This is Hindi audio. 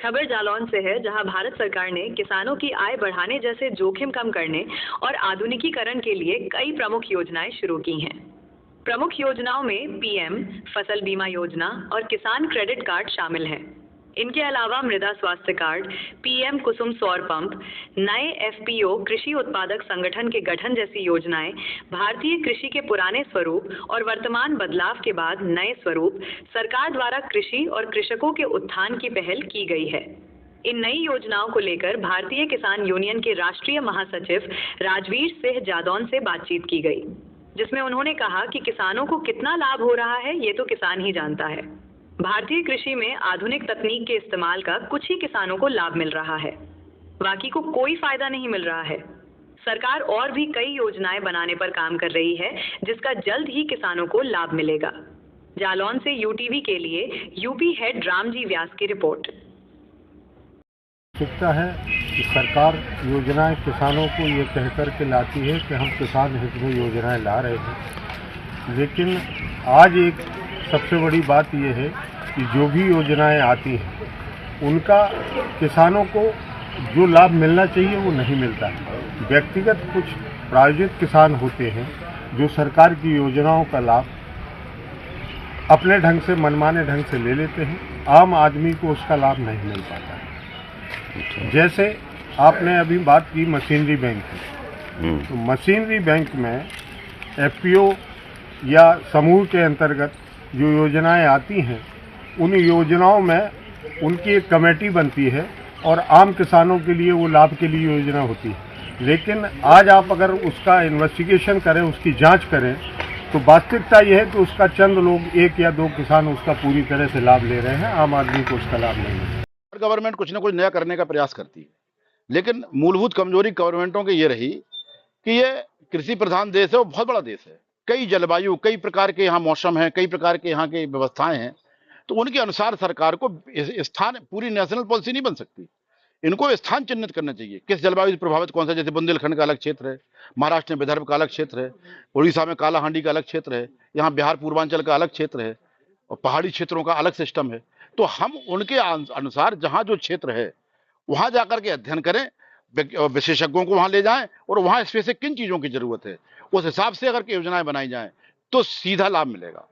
खबर जालौन से है, जहां भारत सरकार ने किसानों की आय बढ़ाने जैसे जोखिम कम करने और आधुनिकीकरण के लिए कई प्रमुख योजनाएं शुरू की हैं। प्रमुख योजनाओं में पीएम फसल बीमा योजना और किसान क्रेडिट कार्ड शामिल हैं। इनके अलावा मृदा स्वास्थ्य कार्ड, पीएम कुसुम सौर पंप, नए एफपीओ कृषि उत्पादक संगठन के गठन जैसी योजनाएं भारतीय कृषि के पुराने स्वरूप और वर्तमान बदलाव के बाद नए स्वरूप सरकार द्वारा कृषि और कृषकों के उत्थान की पहल की गई है। इन नई योजनाओं को लेकर भारतीय किसान यूनियन के राष्ट्रीय महासचिव राजवीर सिंह जादौन से बातचीत की गई, जिसमें उन्होंने कहा कि किसानों को कितना लाभ हो रहा है ये तो किसान ही जानता है। भारतीय कृषि में आधुनिक तकनीक के इस्तेमाल का कुछ ही किसानों को लाभ मिल रहा है, बाकी को कोई फायदा नहीं मिल रहा है। सरकार और भी कई योजनाएं बनाने पर काम कर रही है, जिसका जल्द ही किसानों को लाभ मिलेगा। जालौन से यूटीवी के लिए यूपी हेड रामजी व्यास की रिपोर्ट। आवश्यकता है कि सरकार योजनाएं किसानों को ये कहकर के लाती है कि हम किसान हित में योजनाएं ला रहे हैं, लेकिन आज एक सबसे बड़ी बात यह है कि जो भी योजनाएं आती हैं उनका किसानों को जो लाभ मिलना चाहिए वो नहीं मिलता है। व्यक्तिगत कुछ प्रायोजित किसान होते हैं जो सरकार की योजनाओं का लाभ अपने ढंग से, मनमाने ढंग से ले लेते हैं। आम आदमी को उसका लाभ नहीं मिल पाता है। जैसे आपने अभी बात की मशीनरी बैंक की, तो मशीनरी बैंक में एफपीओ या समूह के अंतर्गत जो योजनाएं आती हैं, उन योजनाओं में उनकी एक कमेटी बनती है और आम किसानों के लिए वो लाभ के लिए योजना होती है। लेकिन आज आप अगर उसका इन्वेस्टिगेशन करें, उसकी जांच करें, तो वास्तविकता यह है कि उसका चंद लोग, एक या दो किसान उसका पूरी तरह से लाभ ले रहे हैं, आम आदमी को उसका लाभ नहीं है। गवर्नमेंट कुछ ना कुछ नया करने का प्रयास करती है, लेकिन मूलभूत कमजोरी गवर्नमेंटों की ये रही कि ये कृषि प्रधान देश है और बहुत बड़ा देश है। कई जलवायु, कई प्रकार के यहाँ मौसम हैं, कई प्रकार के यहाँ की व्यवस्थाएं हैं, तो उनके अनुसार सरकार को स्थान, पूरी नेशनल पॉलिसी नहीं बन सकती। इनको स्थान चिन्हित करना चाहिए, किस जलवायु से प्रभावित कौन सा। जैसे बुंदेलखंड का अलग क्षेत्र है, महाराष्ट्र में विदर्भ का अलग क्षेत्र है, उड़ीसा में कालाहांडी का अलग क्षेत्र है, यहाँ बिहार पूर्वांचल का अलग क्षेत्र है और पहाड़ी क्षेत्रों का अलग सिस्टम है। तो हम उनके अनुसार जहाँ जो क्षेत्र है वहाँ जाकर के अध्ययन करें, विशेषज्ञों को वहाँ ले जाएं और वहाँ स्पेसिफिक किन चीज़ों की जरूरत है, उस हिसाब से अगर योजनाएं बनाई जाएं तो सीधा लाभ मिलेगा।